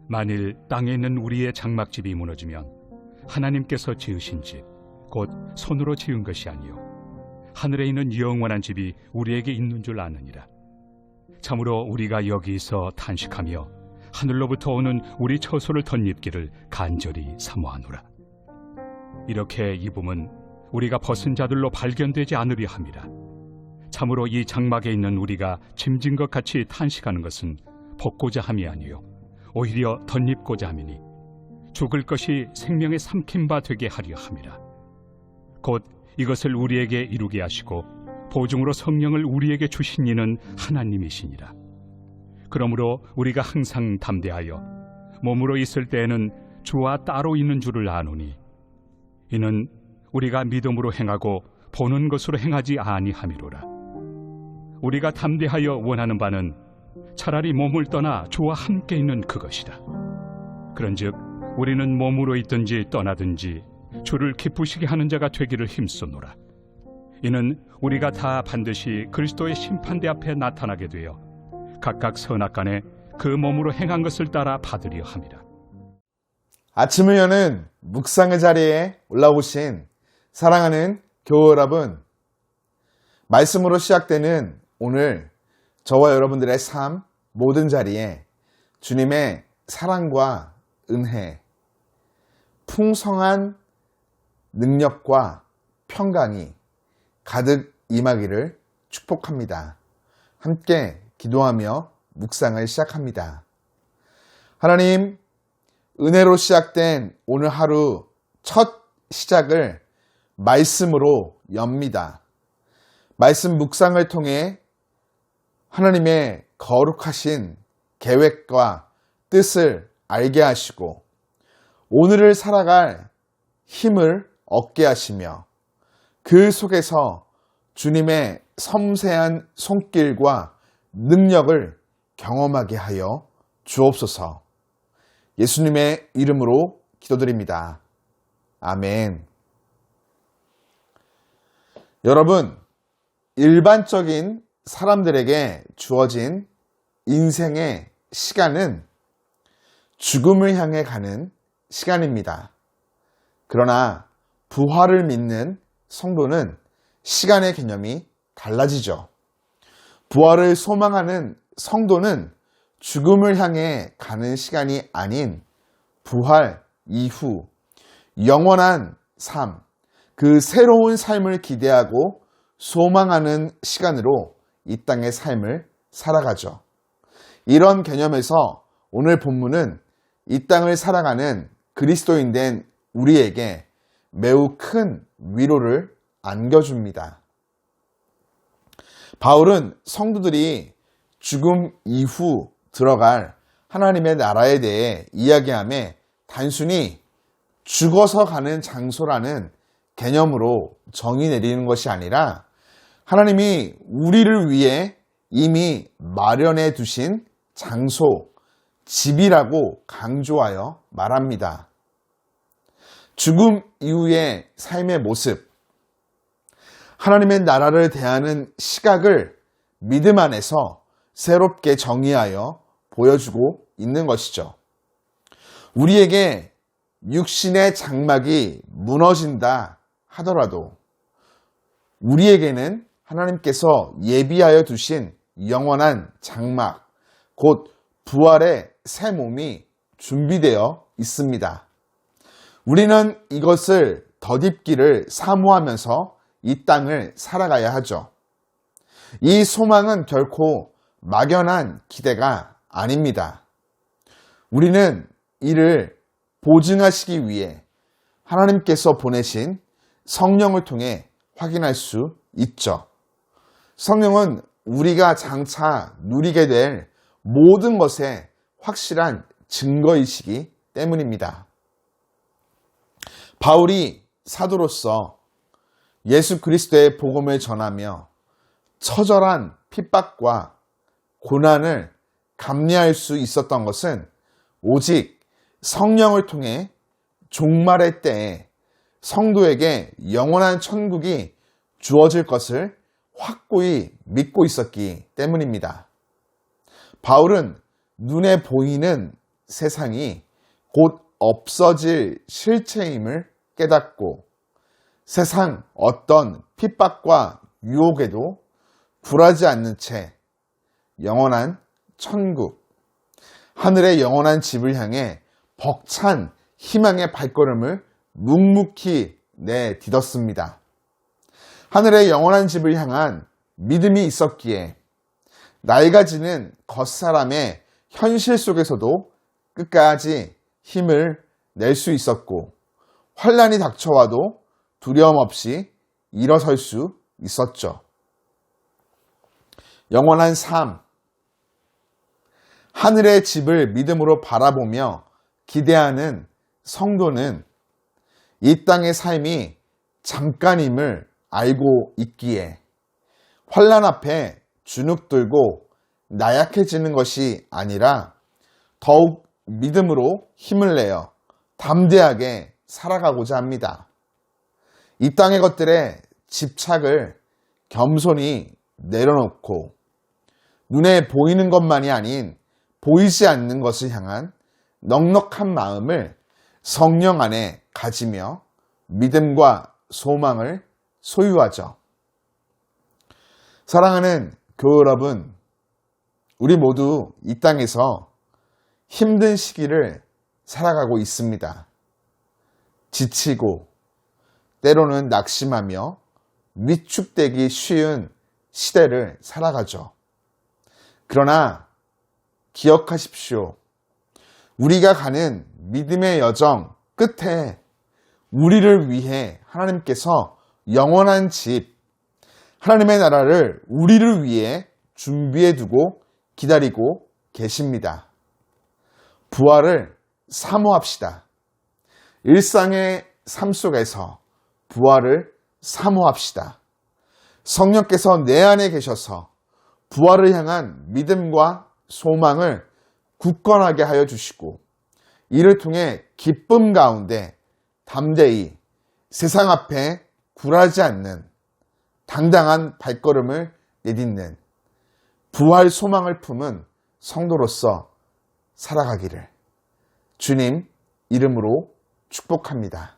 만일 땅에 있는 우리의 장막집이 무너지면 하나님께서 지으신 집, 곧 손으로 지은 것이 아니요 하늘에 있는 영원한 집이 우리에게 있는 줄 아느니라. 참으로 우리가 여기서 탄식하며 하늘로부터 오는 우리 처소를 덧입기를 간절히 사모하노라. 이렇게 입음은 우리가 벗은 자들로 발견되지 않으려 함이라. 참으로 이 장막에 있는 우리가 짐진 것 같이 탄식하는 것은 벗고자 함이 아니요 오히려 덧입고자 함이니 죽을 것이 생명의 삼킨 바 되게 하려 함이라. 곧 이것을 우리에게 이루게 하시고 보증으로 성령을 우리에게 주신 이는 하나님이시니라. 그러므로 우리가 항상 담대하여 몸으로 있을 때에는 주와 따로 있는 줄을 아노니 이는 우리가 믿음으로 행하고 보는 것으로 행하지 아니함이로라. 우리가 담대하여 원하는 바는 차라리 몸을 떠나 주와 함께 있는 그것이라. 그런즉 우리는 몸으로 있든지 떠나든지 주를 기쁘시게 하는 자가 되기를 힘쓰노라. 이는 우리가 다 반드시 그리스도의 심판대 앞에 나타나게 되어 각각 선악간에 그 몸으로 행한 것을 따라 받으려 함이라. 아침을 여는 묵상의 자리에 올라오신 사랑하는 교우 여러분, 말씀으로 시작되는 오늘 저와 여러분들의 삶 모든 자리에 주님의 사랑과 은혜, 풍성한 능력과 평강이 가득 임하기를 축복합니다. 함께 기도하며 묵상을 시작합니다. 하나님, 은혜로 시작된 오늘 하루 첫 시작을 말씀으로 엽니다. 말씀 묵상을 통해 하나님의 거룩하신 계획과 뜻을 알게 하시고 오늘을 살아갈 힘을 얻게 하시며 그 속에서 주님의 섬세한 손길과 능력을 경험하게 하여 주옵소서. 예수님의 이름으로 기도드립니다. 아멘. 여러분, 일반적인 사람들에게 주어진 인생의 시간은 죽음을 향해 가는 시간입니다. 그러나 부활을 믿는 성도는 시간의 개념이 달라지죠. 부활을 소망하는 성도는 죽음을 향해 가는 시간이 아닌 부활 이후 영원한 삶, 그 새로운 삶을 기대하고 소망하는 시간으로 이 땅의 삶을 살아가죠. 이런 개념에서 오늘 본문은 이 땅을 살아가는 그리스도인 된 우리에게 매우 큰 위로를 안겨줍니다. 바울은 성도들이 죽음 이후 들어갈 하나님의 나라에 대해 이야기하며 단순히 죽어서 가는 장소라는 개념으로 정의 내리는 것이 아니라 하나님이 우리를 위해 이미 마련해 두신 장소, 집이라고 강조하여 말합니다. 죽음 이후의 삶의 모습, 하나님의 나라를 대하는 시각을 믿음 안에서 새롭게 정의하여 보여주고 있는 것이죠. 우리에게 육신의 장막이 무너진다 하더라도 우리에게는 하나님께서 예비하여 두신 영원한 장막, 곧 부활의 새 몸이 준비되어 있습니다. 우리는 이것을 덧입기를 사모하면서 이 땅을 살아가야 하죠. 이 소망은 결코 막연한 기대가 아닙니다. 우리는 이를 보증하시기 위해 하나님께서 보내신 성령을 통해 확인할 수 있죠. 성령은 우리가 장차 누리게 될 모든 것의 확실한 증거이시기 때문입니다. 바울이 사도로서 예수 그리스도의 복음을 전하며 처절한 핍박과 고난을 감내할 수 있었던 것은 오직 성령을 통해 종말의 때에 성도에게 영원한 천국이 주어질 것을 확고히 믿고 있었기 때문입니다. 바울은 눈에 보이는 세상이 곧 없어질 실체임을 깨닫고 세상 어떤 핍박과 유혹에도 굴하지 않는 채 영원한 천국, 하늘의 영원한 집을 향해 벅찬 희망의 발걸음을 묵묵히 내딛었습니다. 하늘의 영원한 집을 향한 믿음이 있었기에 낡아지는 겉사람의 현실 속에서도 끝까지 힘을 낼 수 있었고 환난이 닥쳐와도 두려움 없이 일어설 수 있었죠. 영원한 삶, 하늘의 집을 믿음으로 바라보며 기대하는 성도는 이 땅의 삶이 잠깐임을 알고 있기에 환난 앞에 주눅들고 나약해지는 것이 아니라 더욱 믿음으로 힘을 내어 담대하게 살아가고자 합니다. 이 땅의 것들에 집착을 겸손히 내려놓고 눈에 보이는 것만이 아닌 보이지 않는 것을 향한 넉넉한 마음을 성령 안에 가지며 믿음과 소망을 소유하죠. 사랑하는 교회 여러분, 우리 모두 이 땅에서 힘든 시기를 살아가고 있습니다. 지치고 때로는 낙심하며 위축되기 쉬운 시대를 살아가죠. 그러나 기억하십시오. 우리가 가는 믿음의 여정 끝에 우리를 위해 하나님께서 영원한 집, 하나님의 나라를 우리를 위해 준비해 두고 기다리고 계십니다. 부활을 사모합시다. 일상의 삶 속에서 부활을 사모합시다. 성령께서 내 안에 계셔서 부활을 향한 믿음과 소망을 굳건하게 하여 주시고 이를 통해 기쁨 가운데 담대히 세상 앞에 굴하지 않는 당당한 발걸음을 내딛는 부활 소망을 품은 성도로서 살아가기를 주님 이름으로 축복합니다.